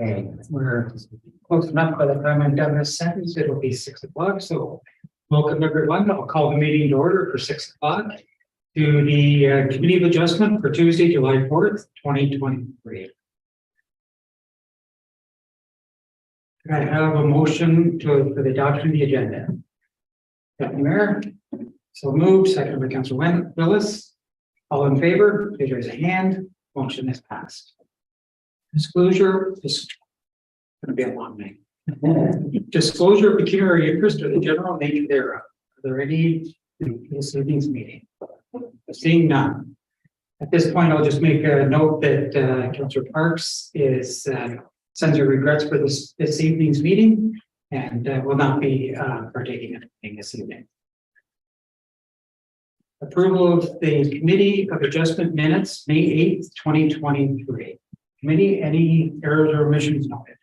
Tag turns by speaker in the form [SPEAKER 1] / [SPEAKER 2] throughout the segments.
[SPEAKER 1] Okay, we're close enough. By the time I'm done this sentence, it'll be 6 o'clock. So welcome everyone. I'll call the meeting to order for 6 o'clock to the Committee of Adjustment for Tuesday, July 4th, 2023. Can I have a motion for the adoption of the agenda? Deputy Mayor, so moved. Second by Councillor Willis. All in favor, please raise a hand. Motion is passed. Disclosure is going to be a long night. Disclosure of pecuniary interest or the general nature thereof. Are there any in this evening's meeting? Seeing none. At this point, I'll just make a note that Councillor Parks is sends her regrets for this evening's meeting and will not be partaking in anything this evening. Approval of the Committee of Adjustment minutes, May 8th, 2023. Committee, any errors or omissions noted?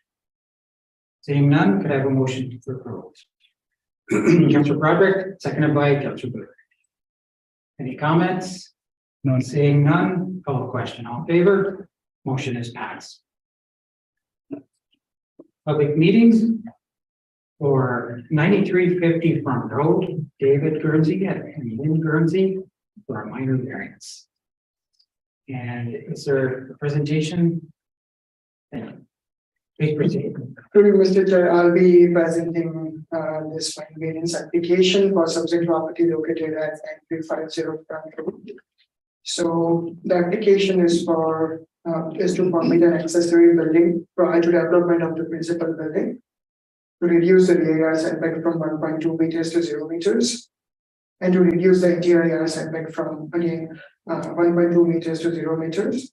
[SPEAKER 1] Seeing none, could I have a motion for approval? Councillor Broderick, seconded by Councillor Booth. Any comments? None. Seeing none, call the question. All in favor? Motion is passed. Public meetings for 9350 Front Road, David Guernsey and Lynn Guernsey for a minor variance. And is there a presentation? Please proceed.
[SPEAKER 2] Good evening, Mr. Chair. I'll be presenting this minor variance application for subject property located at 9350 Front Road. So the application is for to permit an accessory building prior to development of the principal building to reduce the rear yard setback from 1.2 meters to 0 meters and to reduce the interior yard setback from again 1.2 meters to 0 meters.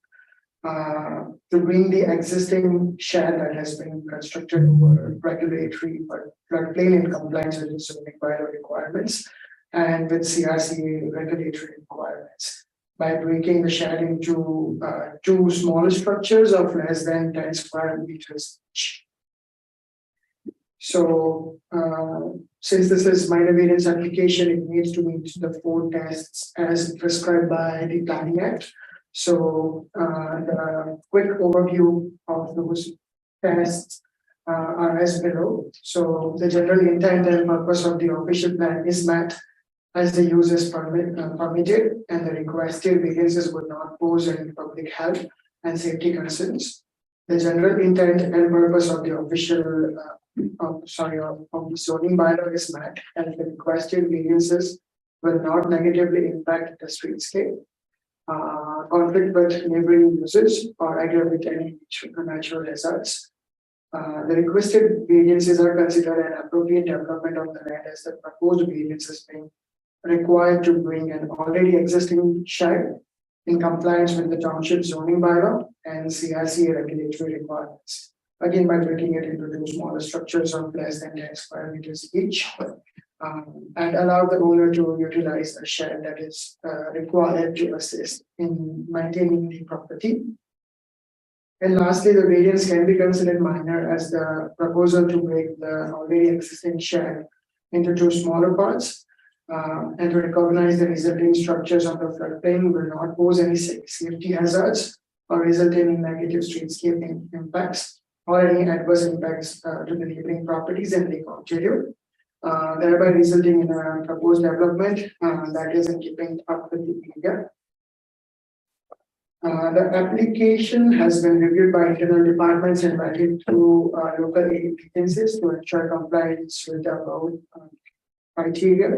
[SPEAKER 2] To bring the existing shed that has been constructed over regulatory but floodplain in compliance with the zoning bylaw requirements and with CRC regulatory requirements by breaking the shed into two smaller structures of less than 10 square meters each. So since this is minor variance application, it needs to meet the 4 tests as prescribed by the Planning Act. So the quick overview of those tests are as below. So the general intent and purpose of the official plan is met as the use is permitted and the requested variances would not pose any public health and safety concerns. The general intent and purpose of the official of the zoning bylaw is met and the requested variances will not negatively impact the streetscape, conflict with neighboring uses or aggravate any natural hazards. The requested variances are considered an appropriate development of the land as the proposed variances being required to bring an already existing shed in compliance with the township zoning bylaw and CRC regulatory requirements. Again, by breaking it into 2 smaller structures of less than 10 square meters each, and allow the owner to utilize a shed that is required to assist in maintaining the property. And lastly, the variance can be considered minor as the proposal to break the already existing shed into 2 smaller parts and to recognize the resulting structures of the floodplain will not pose any safety hazards or result in negative streetscape impacts or any adverse impacts to the neighboring properties in Lake Ontario, thereby resulting in a proposed development that is in keeping up with the area. The application has been reviewed by internal departments and vetted through local agencies to ensure compliance with the above criteria.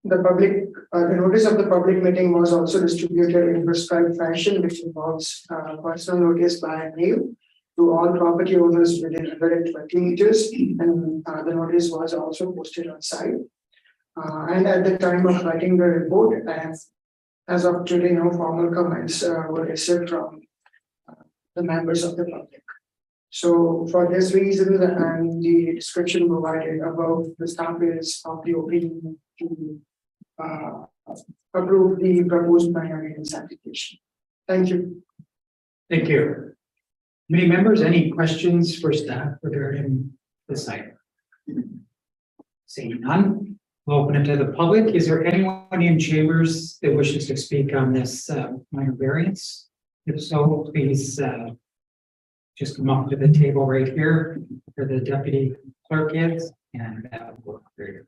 [SPEAKER 2] The notice of the public meeting was also distributed in prescribed fashion, which involves personal notice by mail to all property owners within 120 meters, and the notice was also posted on site. And at the time of writing the report, as of today, no formal comments were received from the members of the public. So for this reason and the description provided above, the staff is of the opinion to approve the proposed minor variance application. Thank you.
[SPEAKER 1] Thank you. Committee members, any questions for staff regarding this item? Seeing none, we'll open it to the public. Is there anyone in chambers that wishes to speak on this minor variance? If so, please just come up to the table right here where the deputy clerk is, and that will work for you.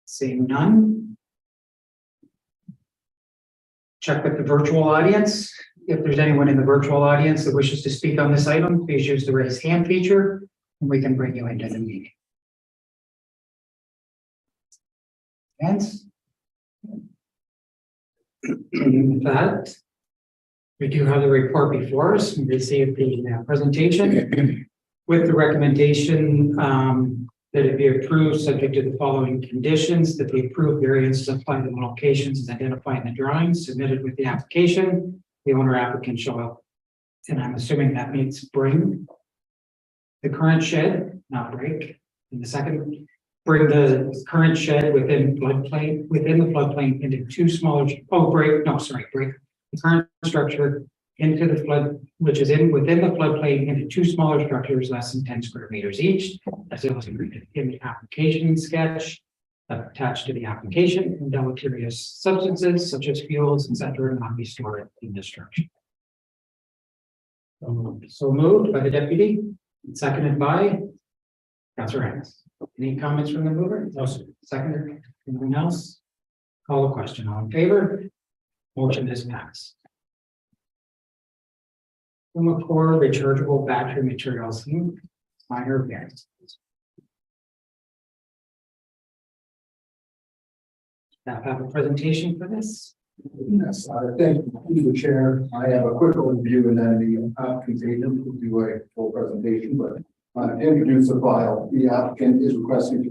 [SPEAKER 1] Seeing none. Check with the virtual audience. If there's anyone in the virtual audience that wishes to speak on this item, please use the raise hand feature and we can bring you into the meeting. Hands. With that, we do have the report before us. We received the presentation with the recommendation that it be approved subject to the following conditions, that the approved variances apply to the locations as identified in the drawings submitted with the application. The owner applicant shall up, and I'm assuming that means bring the current shed, not break. In the second, bring the current shed within the floodplain into two smaller, break the current structure into the flood, which is within the floodplain into two smaller structures less than 10 square meters each, as illustrated in the application sketch attached to the application, and deleterious substances such as fuels, etc., not be stored in the structure. So moved by the deputy, seconded by Councilor Ennis. Any comments from the mover? No, sir. Seconded. Anyone else? Call the question. All in favor? Motion is passed. Core rechargeable battery materials, minor variances. Now have a presentation for this.
[SPEAKER 3] Yes, thank you, the chair. I have a quick overview and then the applicant's agent will do a full presentation, but to introduce the file, the applicant is requesting to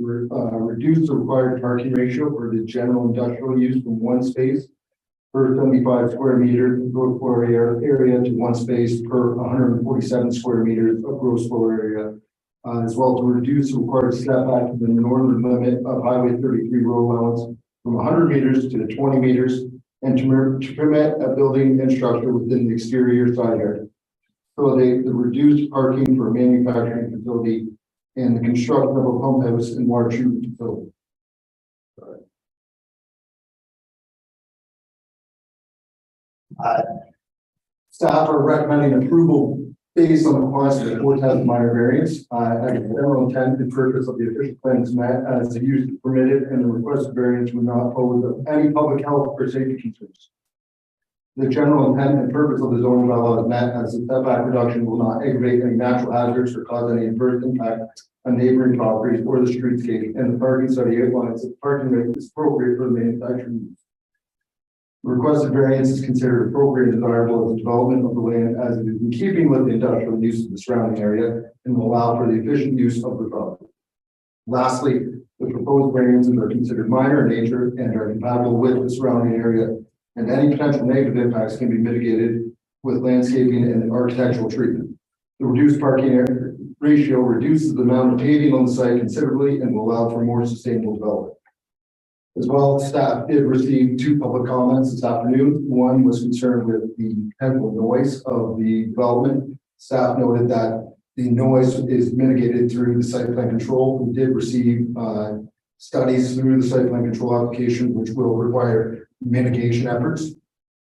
[SPEAKER 3] reduce the required parking ratio for the general industrial use from one space per 75 square meters of gross floor area to one space per 147 square meters of gross floor area, as well to reduce the required setback to the northern limit of Highway 33 road allowance from 100 meters to 20 meters, and to permit a building and structure within the exterior side yard. So the reduced parking for a manufacturing facility and the construction of a pump house and water treatment facility. Staff are recommending approval based on the compliance of the 410 minor variance. As the general intent and purpose of the official plan is met as the use is permitted and the requested variance would not pose any public health or safety concerns. The general intent and purpose of the zoning bylaw is met as the setback reduction will not aggravate any natural hazards or cause any adverse impact on neighboring properties or the streetscape, and the parking study outlines that the parking rate is appropriate for the manufacturing use. The requested variance is considered appropriate and desirable as the development of the land as it is in keeping with the industrial use of the surrounding area and will allow for the efficient use of the property. Lastly, the proposed variances are considered minor in nature and are compatible with the surrounding area, and any potential negative impacts can be mitigated with landscaping and architectural treatment. The reduced parking area ratio reduces the amount of paving on the site considerably and will allow for more sustainable development. As well, staff did receive two public comments this afternoon. One was concerned with the potential noise of the development. Staff noted that the noise is mitigated through the site plan control. We did receive studies through the site plan control application, which will require mitigation efforts.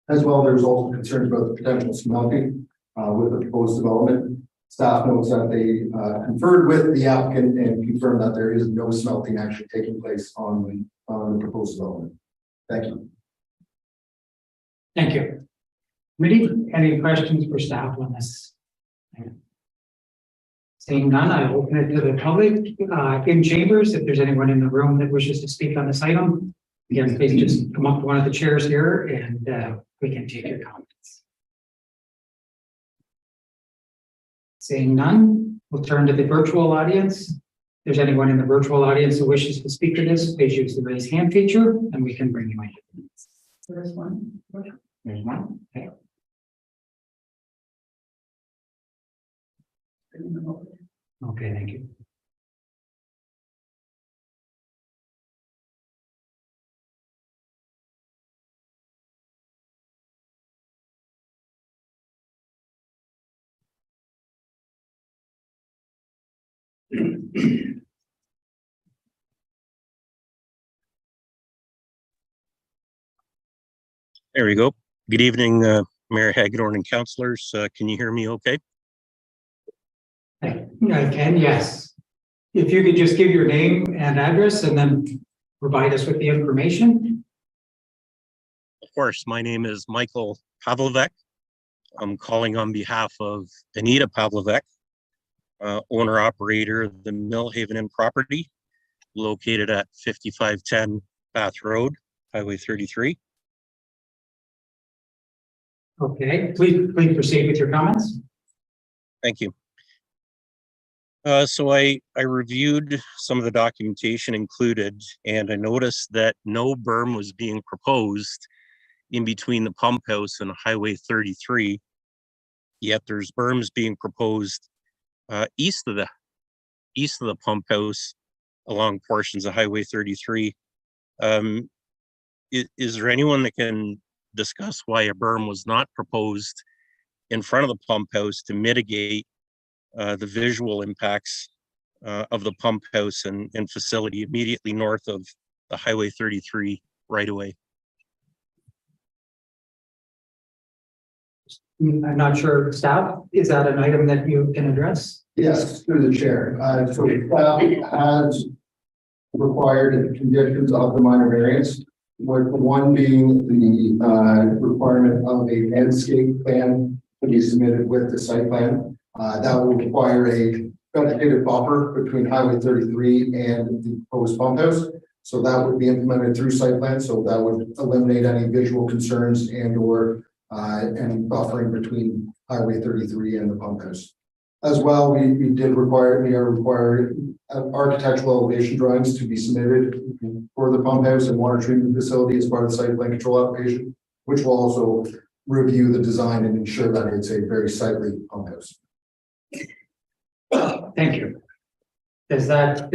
[SPEAKER 3] As well, there's also concerns about the potential smelting with the proposed development. Staff notes that they conferred with the applicant and confirmed that there is no smelting actually taking place on the proposed development. Thank you.
[SPEAKER 1] Thank you. Committee, any questions for staff on this? Seeing none, I open it to the public in chambers. If there's anyone in the room that wishes to speak on this item, again, please just come up to one of the chairs here and we can take your comments. Seeing none, we'll turn to the virtual audience. If there's anyone in the virtual audience who wishes to speak to this, please use the raise hand feature and we can bring you in. There's one. There's one. Okay. Okay, thank you.
[SPEAKER 4] There we go. Good evening, Mayor Hagedorn and councilors, can you hear me okay?
[SPEAKER 1] I can, yes. If you could just give your name and address and then provide us with the information.
[SPEAKER 4] Of course, my name is Michael Pavlovec. I'm calling on behalf of Anita Pavlovec, owner operator of the Millhaven Inn property located at 5510 Bath Road, Highway 33.
[SPEAKER 1] Okay, please proceed with your comments.
[SPEAKER 4] Thank you. So I reviewed some of the documentation included, and I noticed that no berm was being proposed in between the pump house and Highway 33. Yet there's berms being proposed east of the pump house along portions of Highway 33. Is there anyone that can discuss why a berm was not proposed in front of the pump house to mitigate the visual impacts of the pump house and facility immediately north of the Highway 33 right away?
[SPEAKER 1] I'm not sure, staff, is that an item that you can address?
[SPEAKER 3] Yes, through the chair. So staff has required the conditions of the minor variance, with one being the requirement of a landscape plan to be submitted with the site plan. That will require a vegetative buffer between Highway 33 and the proposed pump house. So that would be implemented through site plan. So that would eliminate any visual concerns and/or any buffering between Highway 33 and the pump house. As well, we are requiring architectural elevation drawings to be submitted for the pump house and water treatment facility as part of the site plan control application, which will also review the design and ensure that it's a very sightly pump house.
[SPEAKER 1] Thank you. Does that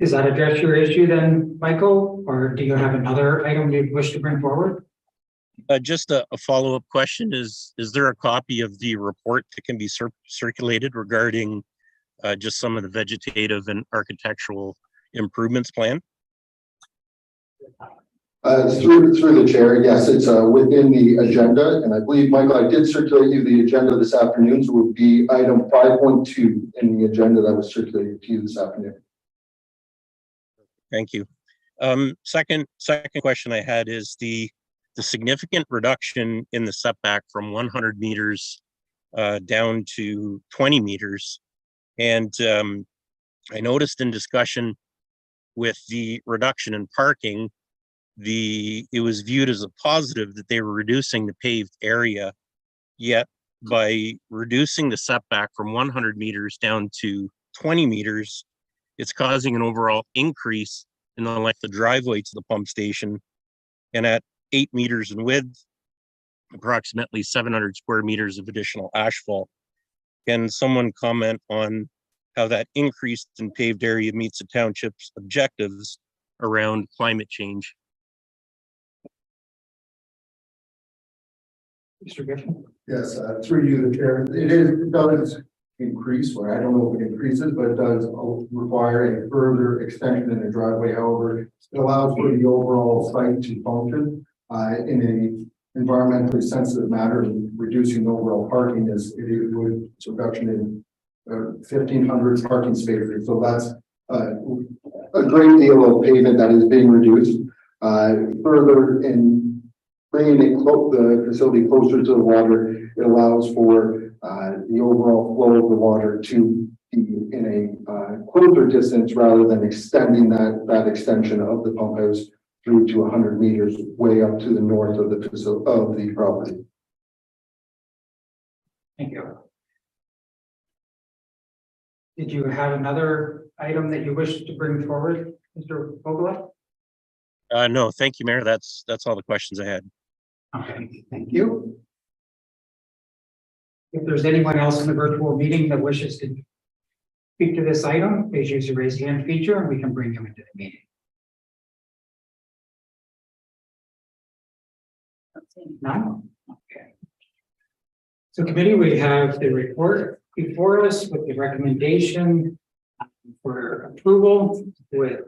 [SPEAKER 1] address your issue then, Michael, or do you have another item you wish to bring forward?
[SPEAKER 4] Just a follow-up question is there a copy of the report that can be circulated regarding just some of the vegetative and architectural improvements plan?
[SPEAKER 3] Through the chair, yes, it's within the agenda, and I believe, Michael, I did circulate you the agenda this afternoon, so it would be item 5.2 in the agenda that was circulated to you this afternoon.
[SPEAKER 4] Thank you. Second question I had is the significant reduction in the setback from 100 meters down to 20 meters. And I noticed in discussion with the reduction in parking, it was viewed as a positive that they were reducing the paved area. Yet by reducing the setback from 100 meters down to 20 meters, it's causing an overall increase in the length of driveway to the pump station. And at 8 meters in width, approximately 700 square meters of additional asphalt. Can someone comment on how that increase in paved area meets the township's objectives around climate change?
[SPEAKER 1] Mr. Griffin?
[SPEAKER 3] Yes, through you, the chair. It does increase, or I don't know if it increases, but it does require a further extension in the driveway. However, it allows for the overall site to function in a environmentally sensitive manner, and reducing overall parking is it's a reduction in 1,500 parking spaces. So that's a great deal of pavement that is being reduced. Further in bringing the facility closer to the water, it allows for the overall flow of the water to be in a closer distance rather than extending that extension of the pump house through to 100 meters way up to the north of the property.
[SPEAKER 1] Thank you. Did you have another item that you wish to bring forward, Mr. Vogel?
[SPEAKER 4] No, thank you, Mayor. That's all the questions I had.
[SPEAKER 1] Okay, thank you. If there's anyone else in the virtual meeting that wishes to speak to this item, please use the raise hand feature and we can bring you into the meeting. None? Okay. So committee, we have the report before us with the recommendation for approval with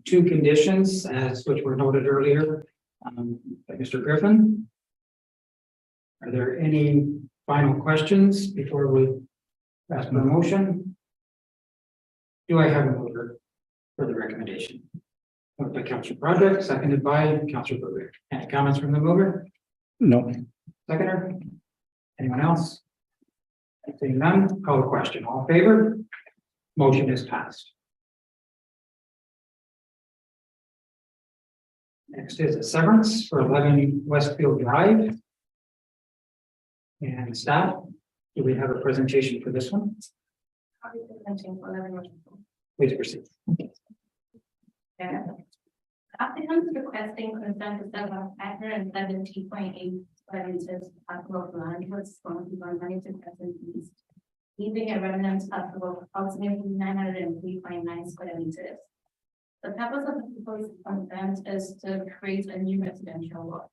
[SPEAKER 1] 2 conditions, as which were noted earlier by Mr. Griffin. Are there any final questions before we ask for a motion? Do I have a mover for the recommendation? Moved by Councillor Broderick, seconded by Councillor Broderick. Any comments from the mover?
[SPEAKER 3] No.
[SPEAKER 1] Seconder? Anyone else? Seeing none, call the question. All in favor? Motion is passed. Next is a severance for 11 Westfield Drive. And staff, do we have a presentation for this one? Please proceed.
[SPEAKER 5] Applicants requesting consent to sell about 570.8 square meters parcel of land was sponsored by Huntington Crescent East, leaving a remnant parcel of approximately 903.9 square meters. The purpose of the proposed consent is to create a new residential lot.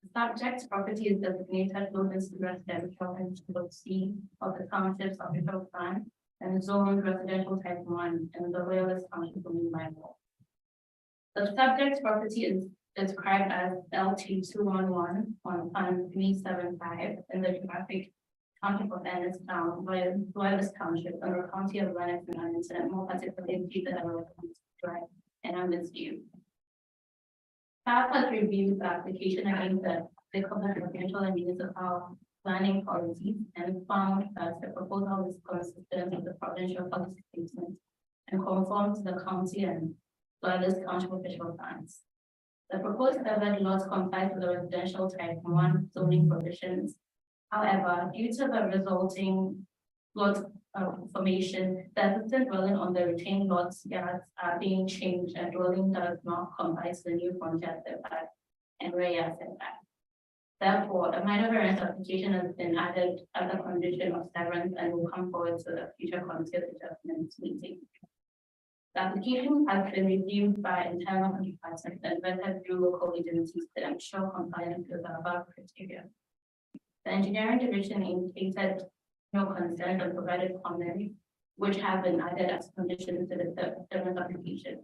[SPEAKER 5] The subject property is designated closest to residential and to C of the township's official plan and zoned residential type 1 in the Loyalist Township zoning bylaw. The subject property is described as LT 211 on Fund 375 in the geographic Township of Ennistown, Loyalist Township, in the County of Lennox and Hamilton, more particularly Peterborough Drive and Amnesty. Staff has reviewed the application against the applicable provincial and municipal planning policies and found that the proposal is consistent with the provincial policy statement and conforms to the county and Loyalist Township official plans. The proposed severed lots complies with the residential type 1 zoning provisions. However, due to the resulting lot formation, the existing dwelling on the retained lots yards are being changed and dwelling does not comply to the new frontier setback and rear yard setback. Therefore, a minor variance application has been added as a condition of severance and will come forward to the future committee adjustment meeting. The application has been reviewed by internal departments and vetted through local agencies to ensure compliance with the above criteria. The engineering division indicated no consent and provided comments, which have been added as conditions to the severance application.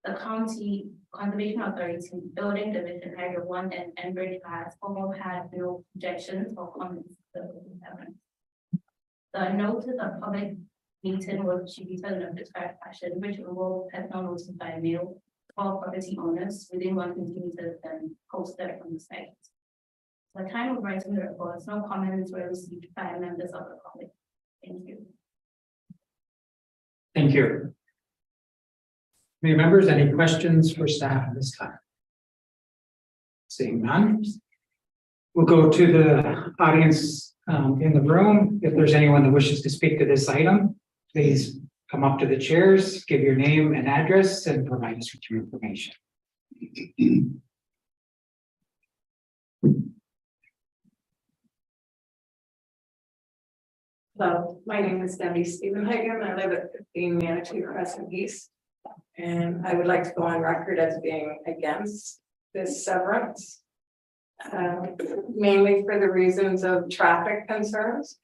[SPEAKER 5] The County Conservation Authority, Building Division, Area 1 and Enbridge has all had no objections or comments to the severance. The notice of public meeting was distributed in a prescribed fashion, which involved personal notice by mail to all property owners within 150 meters and posted on the site. At the time of writing the report, no comments were received by members of the public. Thank you.
[SPEAKER 1] Thank you. Any members, any questions for staff at this time? Seeing none. We'll go to the audience in the room. If there's anyone that wishes to speak to this item, please come up to the chairs, give your name and address, and provide us with your information.
[SPEAKER 6] Hello, my name is Debbie Stevenhagen. I live at 15 Manitou Crescent East. And I would like to go on record as being against this severance. Mainly for the reasons of traffic concerns.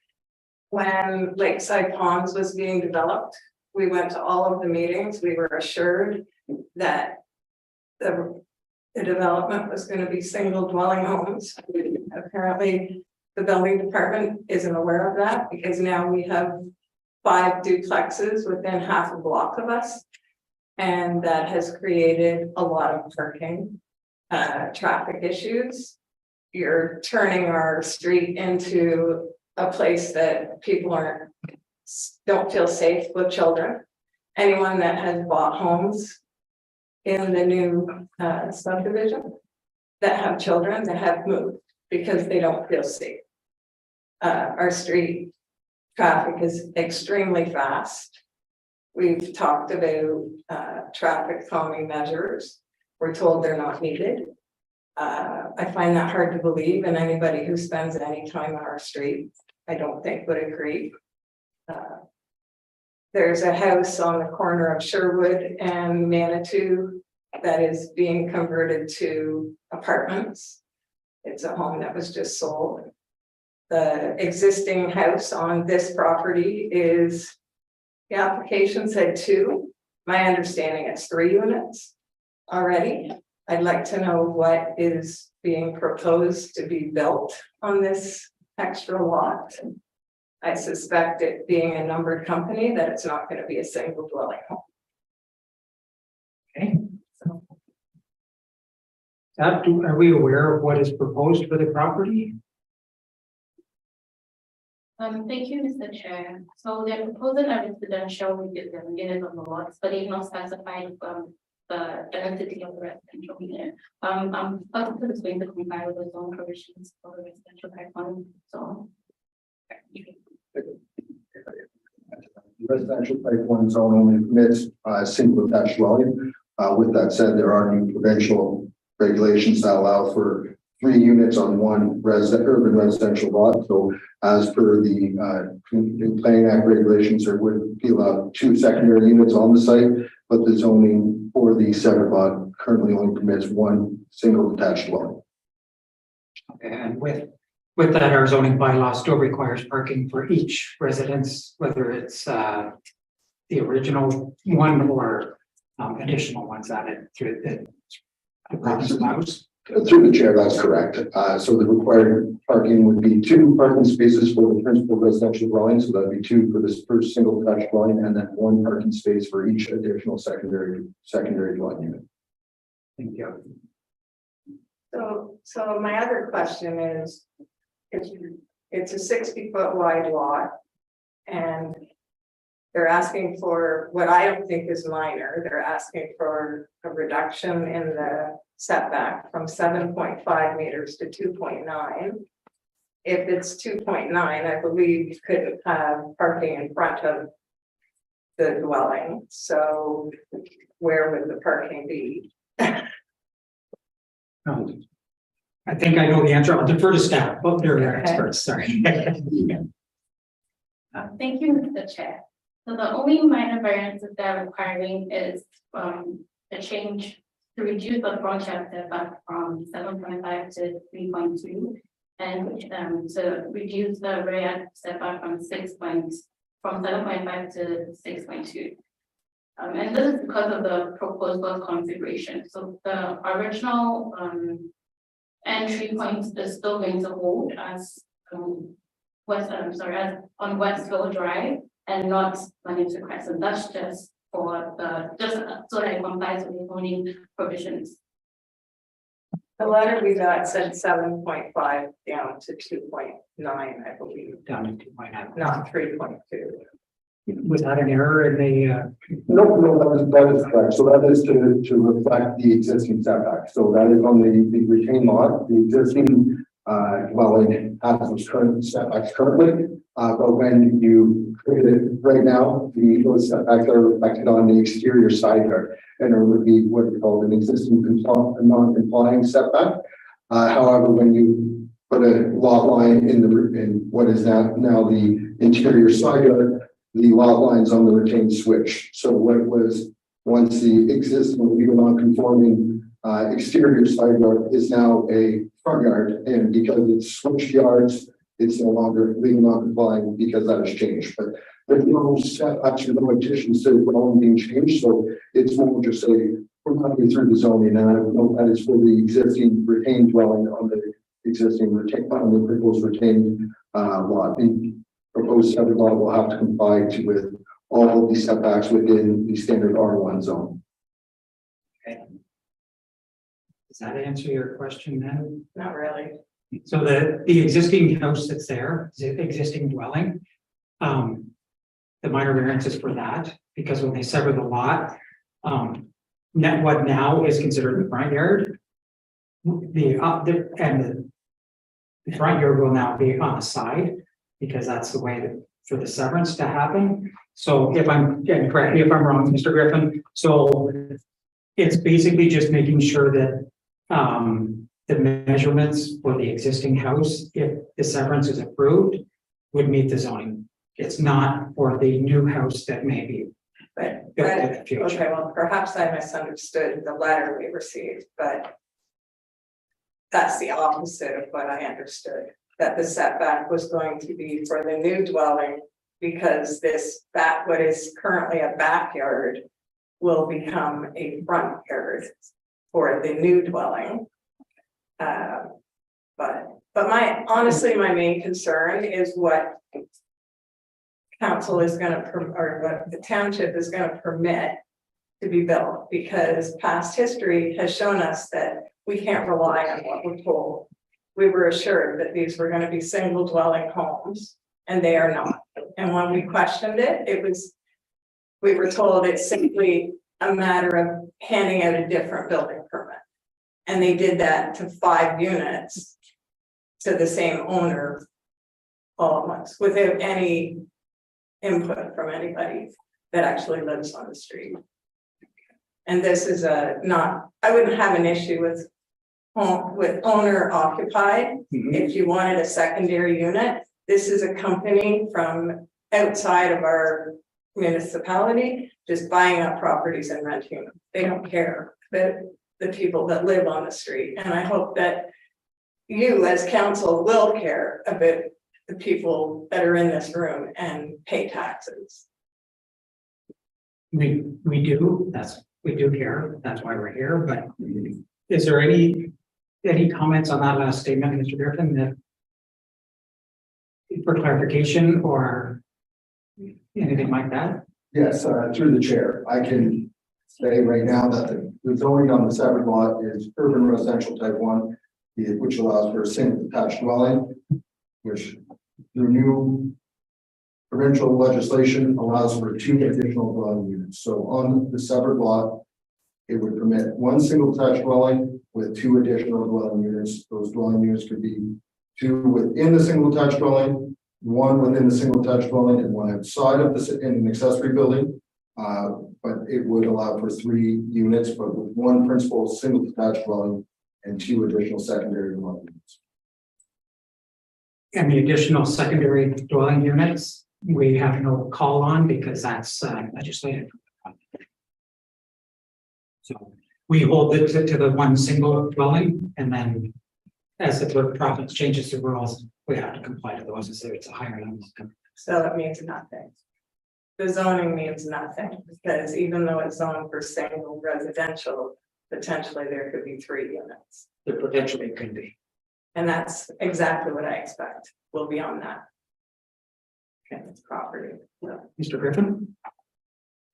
[SPEAKER 6] When Lakeside Ponds was being developed, we went to all of the meetings. We were assured that the development was going to be single dwelling homes. Apparently, the building department isn't aware of that because now we have 5 duplexes within half a block of us. And that has created a lot of parking, traffic issues. You're turning our street into a place that people don't feel safe with children. Anyone that has bought homes in the new subdivision that have children that have moved because they don't feel safe. Our street traffic is extremely fast. We've talked about traffic calming measures. We're told they're not needed. I find that hard to believe, and anybody who spends any time on our street, I don't think would agree. There's a house on the corner of Sherwood and Manitou that is being converted to apartments. It's a home that was just sold. The existing house on this property is, the application said 2. My understanding it's 3 units already. I'd like to know what is being proposed to be built on this extra lot. I suspect it being a numbered company that it's not going to be a single dwelling home.
[SPEAKER 1] Okay. Are we aware of what is proposed for the property?
[SPEAKER 5] Thank you, Mr. Chair. So they're proposing a residential unit on the lots, but they've not specified the density of the residential unit. I'm positive it's going to comply with the zone provisions for the residential type 1 zone.
[SPEAKER 3] Residential type 1 zone only permits single attached dwelling. With that said, there are new provincial regulations that allow for 3 units on one urban residential lot. So as per the Planning Act regulations, there would be allowed 2 secondary units on the site, but the zoning for the separate lot currently only permits 1 single detached dwelling.
[SPEAKER 1] Okay, and with that, our zoning bylaw still requires parking for each residence, whether it's the original one or additional ones added through the house.
[SPEAKER 3] Through the chair, that's correct. So the required parking would be 2 parking spaces for the principal residential dwelling. So that'd be 2 for this first single detached dwelling, and then 1 parking space for each additional secondary dwelling unit.
[SPEAKER 1] Thank you.
[SPEAKER 6] So my other question is, it's a 60-foot wide lot, and they're asking for what I don't think is minor. They're asking for a reduction in the setback from 7.5 meters to 2.9. If it's 2.9, I believe you couldn't have parking in front of the dwelling. So where would the parking be?
[SPEAKER 1] I think I know the answer. I'll defer to staff. Oh, they're experts. Sorry.
[SPEAKER 5] Thank you, Mr. Chair. So the only minor variances they're requiring is a change to reduce the front yard setback from 7.5 to 3.2, and to reduce the rear yard setback from 7.5 to 6.2. And this is because of the proposed lot configuration. So the original entry point is still going to hold as as on Westville Drive and not Manito Crescent. That's just for so that it complies with the zoning provisions.
[SPEAKER 6] The letter we got said 7.5 down to 2.9, I believe,
[SPEAKER 1] Down to 2.9.
[SPEAKER 6] not 3.2.
[SPEAKER 1] Was that an error in the?
[SPEAKER 3] No, that is correct. So that is to reflect the existing setback. So that is on the retained lot. The existing dwelling has those current setbacks currently. But when you create it right now, those setbacks are reflected on the exterior side yard, and there would be what we call an existing non-complying setback. However, when you put a lot line in what is now the interior side yard, the lot lines on the retained switch. So what was once the existing legal non-conforming exterior side yard is now a front yard, and because it's switched yards, it's no longer legal non-complying because that has changed. But there's no setbacks or no additions to the dwelling being changed, so it's more just we're running through the zoning, and I don't know that is for the existing retained dwelling on the existing on the proposed retained lot. The proposed separate lot will have to comply with all of the setbacks within the standard R1 zone.
[SPEAKER 1] Okay. Does that answer your question then?
[SPEAKER 6] Not really.
[SPEAKER 1] So the existing house that's there, the existing dwelling, the minor variance is for that, because when they sever the lot, what now is considered the front yard, the front yard will now be on the side, because that's the way that for the severance to happen. So if I'm, and correct me if I'm wrong, Mr. Griffin, so it's basically just making sure that the measurements for the existing house, if the severance is approved, would meet the zoning. It's not for the new house that may be
[SPEAKER 6] But
[SPEAKER 1] built in the future.
[SPEAKER 6] okay, well, perhaps I misunderstood the letter we received, but that's the opposite of what I understood. That the setback was going to be for the new dwelling, because what is currently a backyard will become a front yard. for the new dwelling. But honestly, my main concern is what council is gonna, or what the township is gonna permit to be built, because past history has shown us that we can't rely on what we're told. We were assured that these were gonna be single dwelling homes, and they are not. And when we questioned it, we were told it's simply a matter of handing out a different building permit. And they did that to 5 units to the same owner all at once, without any input from anybody that actually lives on the street. And this is I wouldn't have an issue with owner occupied. If you wanted a secondary unit, this is a company from outside of our municipality, just buying up properties and renting them. They don't care about the people that live on the street. And I hope that you as council will care about the people that are in this room and pay taxes.
[SPEAKER 1] We do, we do care, that's why we're here, but is there any comments on that last statement, Mr. Griffin, that for clarification or anything like that?
[SPEAKER 3] Yes, through the chair, I can say right now that the zoning on the separate lot is urban residential type 1, which allows for a single detached dwelling, which the new provincial legislation allows for 2 additional dwelling units. So on the separate lot, it would permit 1 single detached dwelling with 2 additional dwelling units. Those dwelling units could be 2 within the single detached dwelling, 1 within the single detached dwelling, and 1 outside of in an accessory building. But it would allow for 3 units, but with 1 principal single detached dwelling and 2 additional secondary dwelling units.
[SPEAKER 1] And the additional secondary dwelling units, we have no call on because that's legislated. So we hold it to the 1 single dwelling, and then as the province changes the rules, we have to comply to those as it's a higher number.
[SPEAKER 6] So it means nothing. The zoning means nothing, because even though it's zoned for single residential, potentially there could be 3 units.
[SPEAKER 1] There potentially could be.
[SPEAKER 6] And that's exactly what I expect will be on that. Okay, it's property.
[SPEAKER 1] Mr. Griffin?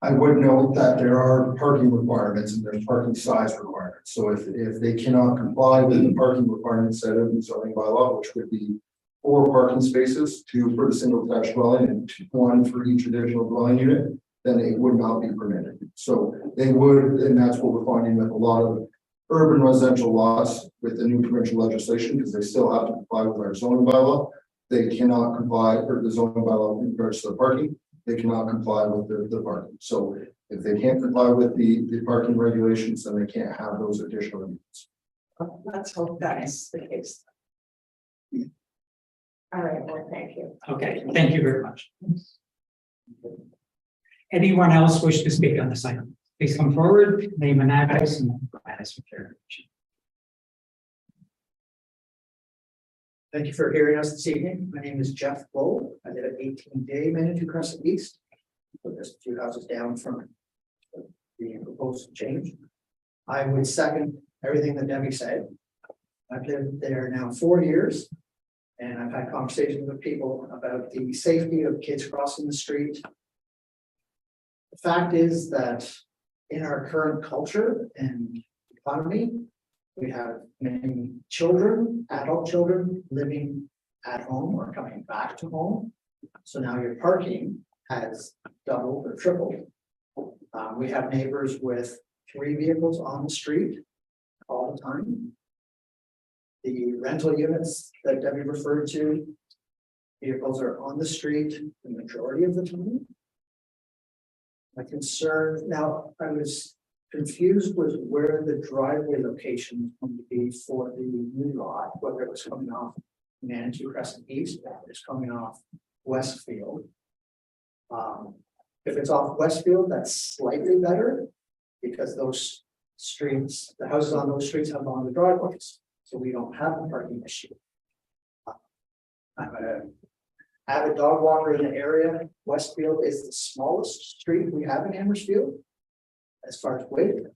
[SPEAKER 3] I would note that there are parking requirements and there's parking size requirements. So if they cannot comply with the parking requirements set in the zoning bylaw, which would be 4 parking spaces, 2 for the single detached dwelling and 1 for each additional dwelling unit, then it would not be permitted. So they would, and that's what we're finding with a lot of urban residential lots with the new provincial legislation, because they still have to comply with our zoning bylaw. They cannot comply, or the zoning bylaw in regards to the parking, they cannot comply with the parking. So if they can't comply with the parking regulations, then they can't have those additional units.
[SPEAKER 6] Let's hope that's the case. All right, well, thank you.
[SPEAKER 1] Okay, thank you very much. Anyone else wish to speak on this item? Please come forward, name and address, and provide us with your information.
[SPEAKER 7] Thank you for hearing us this evening. My name is Jeff Bull. I live at 18 Day Manitou Crescent East. So just a few houses down from the proposed change. I would second everything that Debbie said. I've lived there now 4 years. And I've had conversations with people about the safety of kids crossing the street. The fact is that in our current culture and economy, we have many children, adult children living at home or coming back to home. So now your parking has doubled or tripled. We have neighbors with 3 vehicles on the street all the time. The rental units that Debbie referred to, vehicles are on the street the majority of the time. My concern, now I was confused with where the driveway location was going to be for the new lot, whether it was coming off Manitou Crescent East or it's coming off Westfield. If it's off Westfield, that's slightly better because those streets, the houses on those streets have longer driveways. So we don't have a parking issue. I'm an avid dog walker in the area. Westfield is the smallest street we have in Amherstfield as far as width.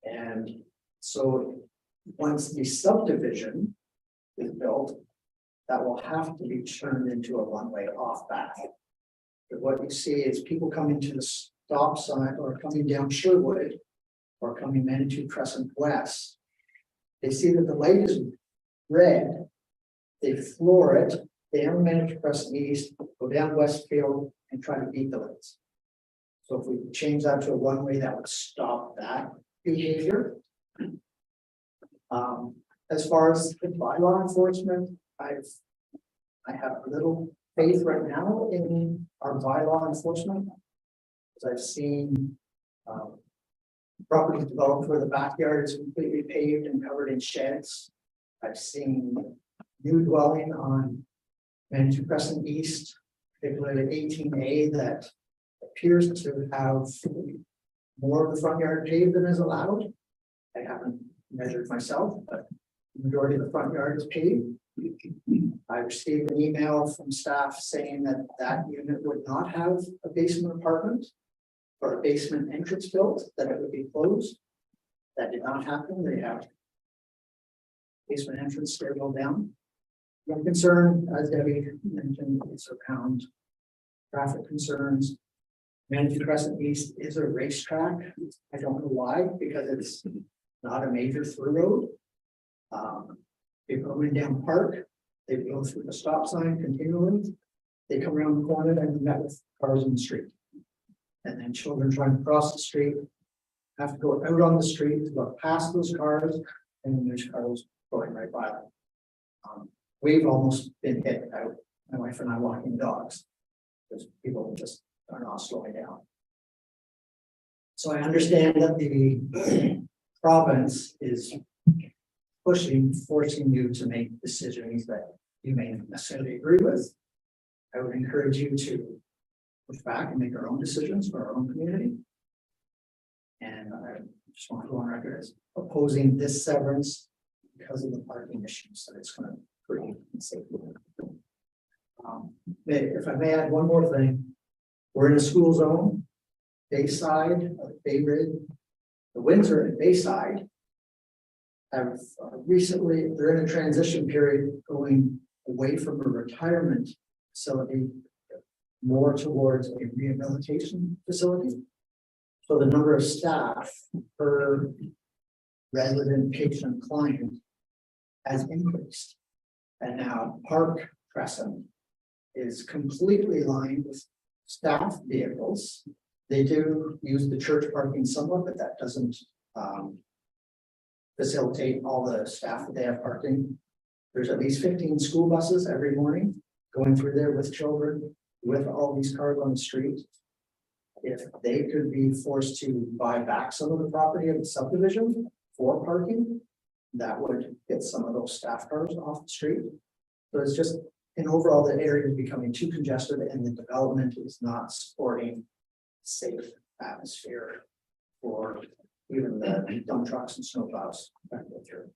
[SPEAKER 7] And so once the subdivision is built, that will have to be turned into a one-way off path. But what you see is people coming to the stop sign or coming down Sherwood or coming Manitou Crescent West. They see that the light is red, they floor it, down Manitou Crescent East, go down Westfield and try to beat the lights. So if we change that to a one-way, that would stop that behavior. As far as the bylaw enforcement, I have little faith right now in our bylaw enforcement. Because I've seen properties developed where the backyard is completely paved and covered in sheds. I've seen new dwelling on Manitou Crescent East, particularly 18A, that appears to have more of the front yard paved than is allowed. I haven't measured myself, but the majority of the front yard is paved. I received an email from staff saying that that unit would not have a basement apartment or a basement entrance built, that it would be closed. That did not happen. They have basement entrance stairwell down. I'm concerned, as Debbie mentioned, it's around traffic concerns. Manitou Crescent East is a racetrack. I don't know why, because it's not a major through road. People going down Park, they go through the stop sign continually. They come around the corner and met with cars in the street. And then children trying to cross the street have to go out on the street to go past those cars, and then there's cars going right by them. We've almost been hit out, my wife and I walking dogs, because people just are not slowing down. So I understand that the province is forcing you to make decisions that you may not necessarily agree with. I would encourage you to push back and make our own decisions for our own community. And I just want to go on record as opposing this severance because of the parking issues that it's going to create. If I may add one more thing, we're in a school zone, Bayside, Bay Ridge, the Windsor and Bayside have recently, they're in a transition period going away from a retirement facility more towards a rehabilitation facility. So the number of staff per resident, patient, client has increased. And now Park Crescent is completely lined with staff vehicles. They do use the church parking somewhat, but that doesn't facilitate all the staff that they have parking. There's at least 15 school buses every morning going through there with children, with all these cars on the street. If they could be forced to buy back some of the property of the subdivision for parking, that would get some of those staff cars off the street. So it's just, in overall, the area is becoming too congested and the development is not supporting safe atmosphere for even the dump trucks and snowplows that go through.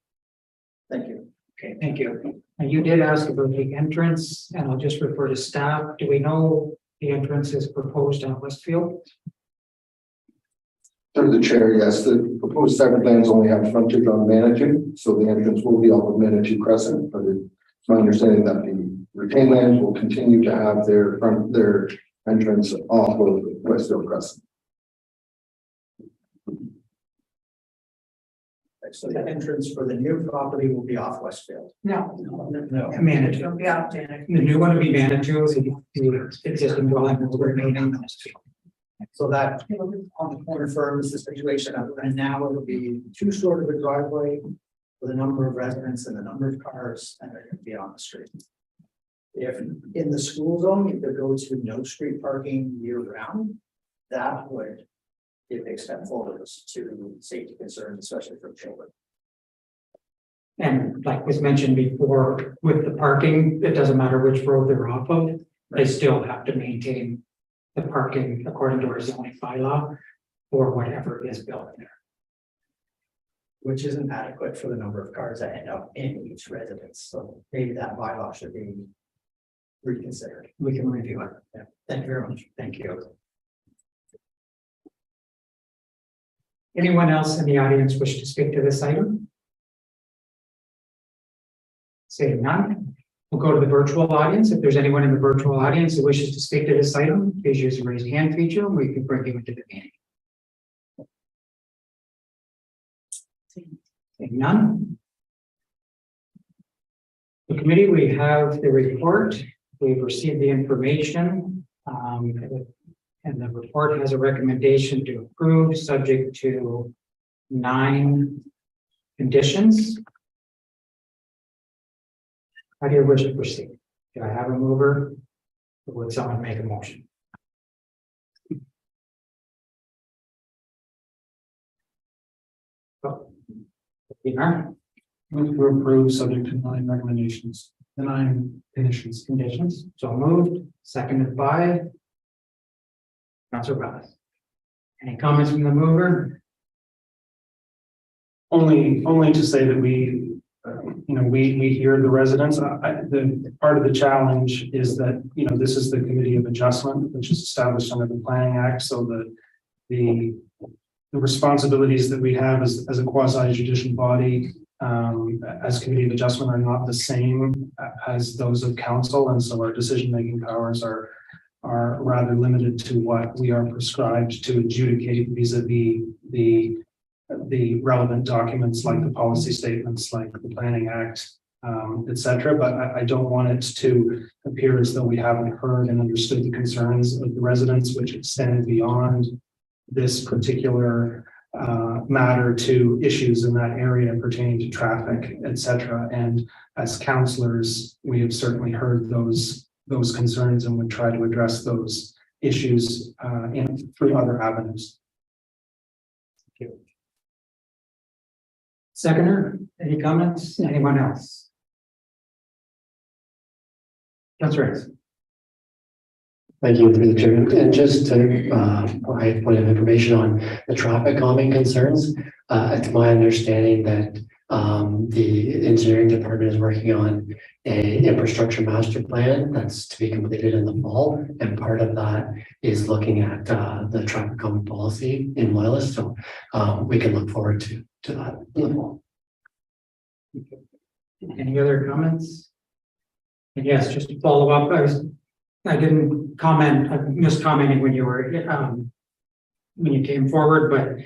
[SPEAKER 7] Thank you.
[SPEAKER 1] Okay, thank you. And you did ask about the entrance, and I'll just refer to staff. Do we know the entrance is proposed on Westfield?
[SPEAKER 3] Through the chair, yes, the proposed seven plans only have frontage on Manitou, so the entrance will be off of Manitou Crescent, but it's my understanding that the retained lands will continue to have their entrance off of Westfield Crescent.
[SPEAKER 7] So the entrance for the new property will be off Westfield.
[SPEAKER 1] No.
[SPEAKER 7] No.
[SPEAKER 1] Manitou.
[SPEAKER 6] Yeah.
[SPEAKER 1] The new one would be Manitou, the existing dwelling will remain on Manitou.
[SPEAKER 7] So that on the corner firms the situation, and now it'll be too short of a driveway for the number of residents and the number of cars, and they're gonna be on the street. If in the school zone, you could go to no street parking year round, that would be a big step forward to safety concerns, especially for children.
[SPEAKER 1] And like was mentioned before, with the parking, it doesn't matter which road they're off of, they still have to maintain the parking according to our zoning bylaw or whatever is built there.
[SPEAKER 7] Which isn't adequate for the number of cars that end up in each residence, so maybe that bylaw should be reconsidered.
[SPEAKER 1] We can review it.
[SPEAKER 7] Yeah, thank you very much.
[SPEAKER 1] Thank you. Anyone else in the audience wish to speak to this item? Seeing none, we'll go to the virtual audience. If there's anyone in the virtual audience who wishes to speak to this item, please use the raise hand feature and we can bring you into the meeting. Seeing none. The committee, we have the report. We've received the information. And the report has a recommendation to approve subject to 9 conditions. How do you wish to proceed? Do I have a mover? Or would someone make a motion?
[SPEAKER 8] Move to approve subject to 9 recommendations, the 9 conditions.
[SPEAKER 1] Conditions, so moved, seconded by Councilor Wells. Any comments from the mover?
[SPEAKER 8] Only to say that we hear the residents. The part of the challenge is that, this is the Committee of Adjustment, which is established under the Planning Act. So the responsibilities that we have as a quasi judicial body, as Committee of Adjustment, are not the same as those of council. And so our decision-making powers are rather limited to what we are prescribed to adjudicate vis-a-vis the relevant documents like the policy statements, like the Planning Act, etc. But I don't want it to appear as though we haven't heard and understood the concerns of the residents, which extend beyond this particular matter to issues in that area pertaining to traffic, etc. And as councillors, we have certainly heard those concerns and would try to address those issues through other avenues.
[SPEAKER 1] Seconder, any comments? Anyone else? Councilor Reyes.
[SPEAKER 9] Thank you through the chair. And just to provide a point of information on the traffic calming concerns, it's my understanding that the engineering department is working on a infrastructure master plan that's to be completed in the fall, and part of that is looking at the traffic calming policy in Loyalist. So we can look forward to that in the fall.
[SPEAKER 1] Any other comments? And yes, just to follow up, I didn't comment, I missed commenting when you were when you came forward, but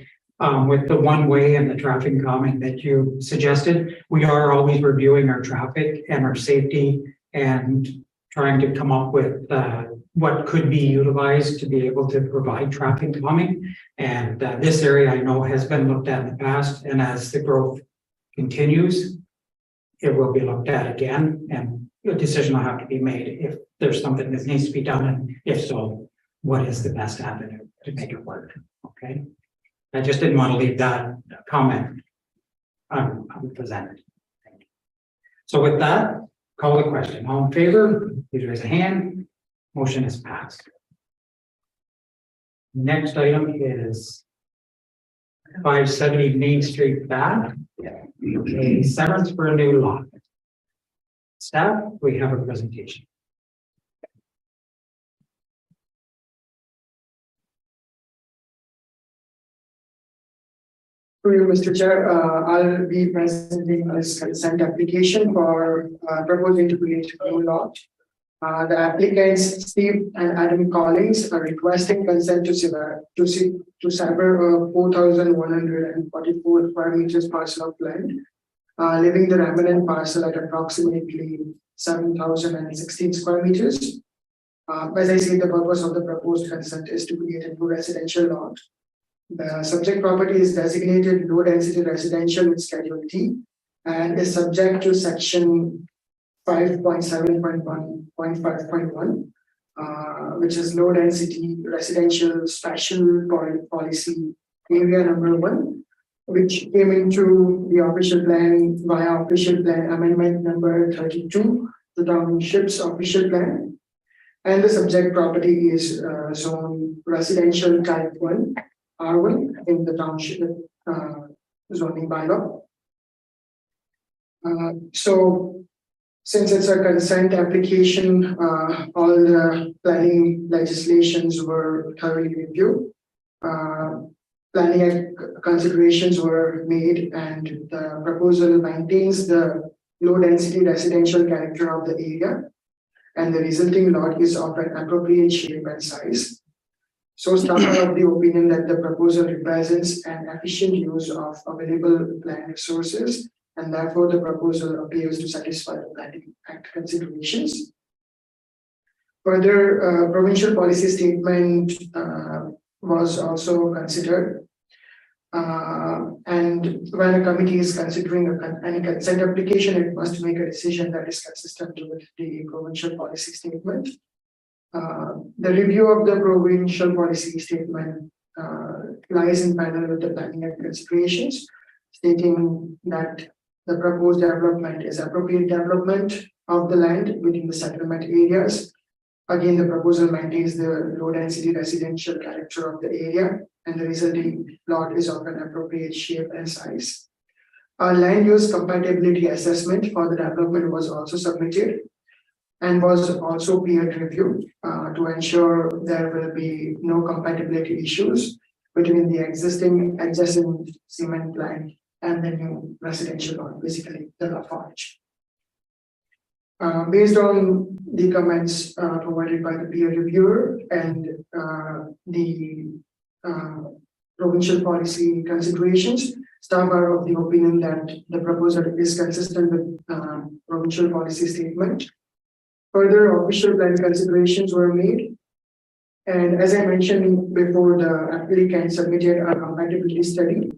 [SPEAKER 1] with the one way and the traffic calming that you suggested, we are always reviewing our traffic and our safety and trying to come up with what could be utilized to be able to provide traffic calming. And this area I know has been looked at in the past, and as the growth continues, it will be looked at again, and a decision will have to be made if there's something that needs to be done, and if so, what is the best avenue to make it work? Okay, I just didn't want to leave that comment unpresented. So with that, call the question. All in favor, please raise a hand. Motion is passed. Next item is 570 Main Street back. A severance for a new lot. Staff, we have a presentation.
[SPEAKER 2] Through you, Mr. Chair, I'll be presenting this consent application for proposing to create a new lot. The applicants Steve and Adam Collins are requesting consent to sever 4,144 square meters parcel of land, leaving the remaining parcel at approximately 7,016 square meters. As I say, the purpose of the proposed consent is to create a new residential lot. The subject property is designated low density residential with Schedule T and is subject to section 5.7.1.5.1, which is low density residential special policy area number 1, which came into the official plan via official plan amendment number 32, the township's official plan. And the subject property is zone residential type 1, R1 in the township zoning bylaw. So since it's a consent application, all the planning legislations were thoroughly reviewed. planning considerations were made, and the proposal maintains the low density residential character of the area, and the resulting lot is of an appropriate shape and size. So staff are of the opinion that the proposal represents an efficient use of available land resources, and therefore the proposal appears to satisfy the Planning Act considerations. Further, provincial policy statement was also considered. And when a committee is considering any consent application, it must make a decision that is consistent with the provincial policy statement. The review of the provincial policy statement lies in parallel with the Planning Act considerations, stating that the proposed development is appropriate development of the land within the settlement areas. Again, the proposal maintains the low density residential character of the area, and the resulting lot is of an appropriate shape and size. A land use compatibility assessment for the development was also submitted and was also peer reviewed to ensure there will be no compatibility issues between the existing adjacent cement plant and the new residential lot, basically the Lafarge. Based on the comments provided by the peer reviewer and the provincial policy considerations, staff are of the opinion that the proposal is consistent with provincial policy statement. Further official plan considerations were made, and as I mentioned before, the applicant submitted a compatibility study,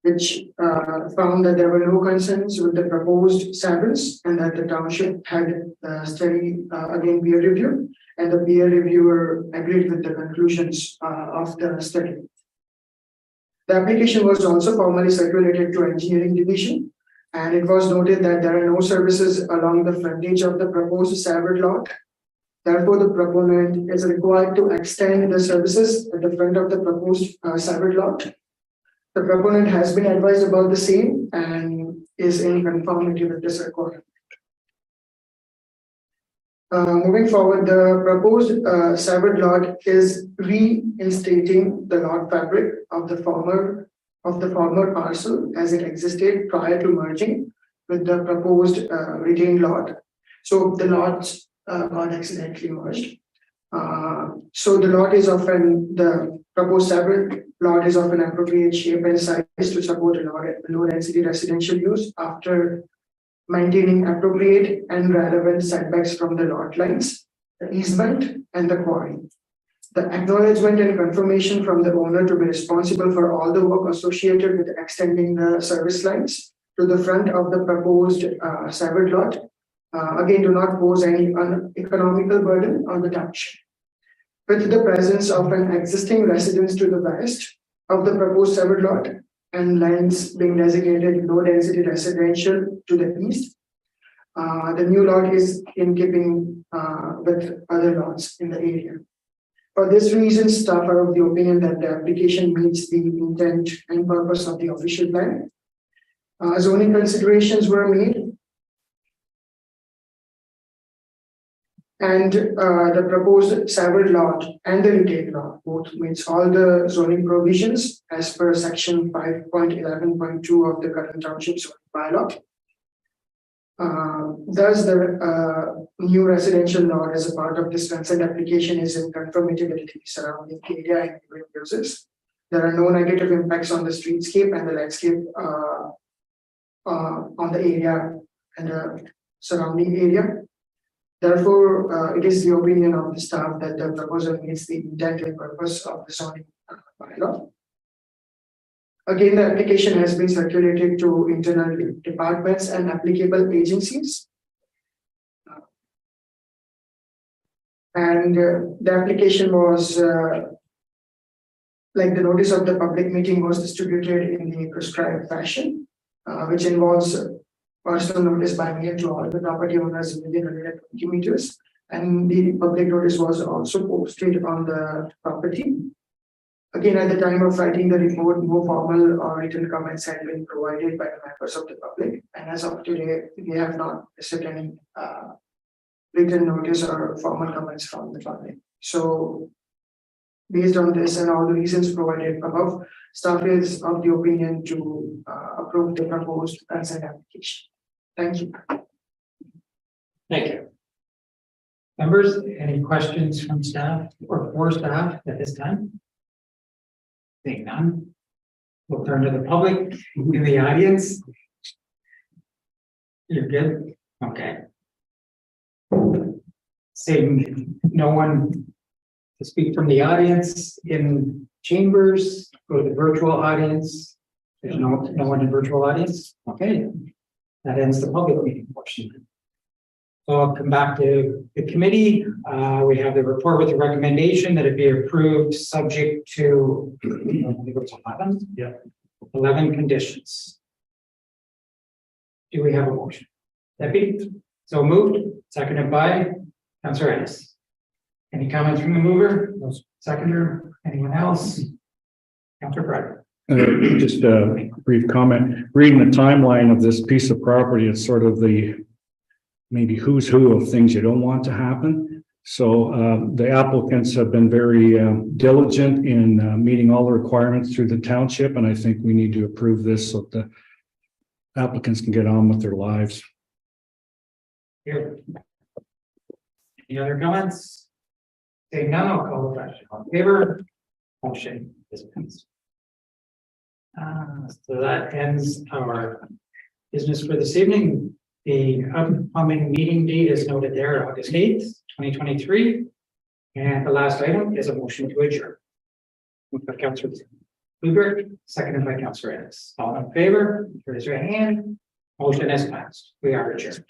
[SPEAKER 2] which found that there were no concerns with the proposed savings, and that the township had the study again peer reviewed, and the peer reviewer agreed with the conclusions of the study. The application was also formally circulated to engineering division, and it was noted that there are no services along the frontage of the proposed severed lot. Therefore, the proponent is required to extend the services at the front of the proposed severed lot. The proponent has been advised about the same and is in conformity with this requirement. Moving forward, the proposed severed lot is reinstating the lot fabric of the former parcel as it existed prior to merging with the proposed retained lot. So the lots got accidentally merged. So the proposed severed lot is of an appropriate shape and size to support a low density residential use after maintaining appropriate and relevant setbacks from the lot lines, the easement, and the quarry. The acknowledgement and confirmation from the owner to be responsible for all the work associated with extending the service lines to the front of the proposed severed lot again do not pose any economical burden on the township. With the presence of an existing residence to the west of the proposed severed lot and lands being designated low density residential to the east, the new lot is in keeping with other lots in the area. For this reason, staff are of the opinion that the application meets the intent and purpose of the official plan. Zoning considerations were made, and the proposed severed lot and the retained lot both meets all the zoning provisions as per section 5.11.2 of the current township zoning bylaw. Thus, the new residential lot as a part of this consent application is in conformity with the surrounding area and neighboring uses. There are no negative impacts on the streetscape and the landscape on the area and the surrounding area. Therefore, it is the opinion of the staff that the proposal meets the intent and purpose of the zoning bylaw. Again, the application has been circulated to internal departments and applicable agencies. And the application was, like the notice of the public meeting was distributed in the prescribed fashion, which involves personal notice by mail to all the property owners within 120 meters. And the public notice was also posted on the property. Again, at the time of writing the report, no formal or written comments had been provided by the members of the public. And as of today, we have not received any written notice or formal comments from the public. So Based on this and all the reasons provided above, staff is of the opinion to approve the proposed consent application. Thank you.
[SPEAKER 1] Thank you. Members, any questions from staff or for staff at this time? Seeing none. We'll turn to the public in the audience. You're good? Okay. Seeing no one to speak from the audience in chambers, go to the virtual audience. There's no one in virtual audience. Okay. That ends the public meeting portion. So I'll come back to the committee. We have the report with the recommendation that it be approved subject to, I think it's 11.
[SPEAKER 8] Yeah.
[SPEAKER 1] 11 conditions. Do we have a motion? Debbie, so moved, seconded by Councilor Ennis. Any comments from the mover? No. Seconder, anyone else? Councilor Brother.
[SPEAKER 10] Just a brief comment, reading the timeline of this piece of property, it's sort of the maybe who's who of things you don't want to happen. So the applicants have been very diligent in meeting all the requirements through the township, and I think we need to approve this so the applicants can get on with their lives.
[SPEAKER 1] Here. Any other comments? Seeing none, I'll call the question. All in favor? Motion is passed. So that ends our business for this evening. The upcoming meeting date is noted there, August 8th, 2023. And the last item is a motion to adjourn. Moved by Councilor Blueberg, seconded by Councilor Ennis. All in favor, raise your hand. Motion is passed. We are adjourned.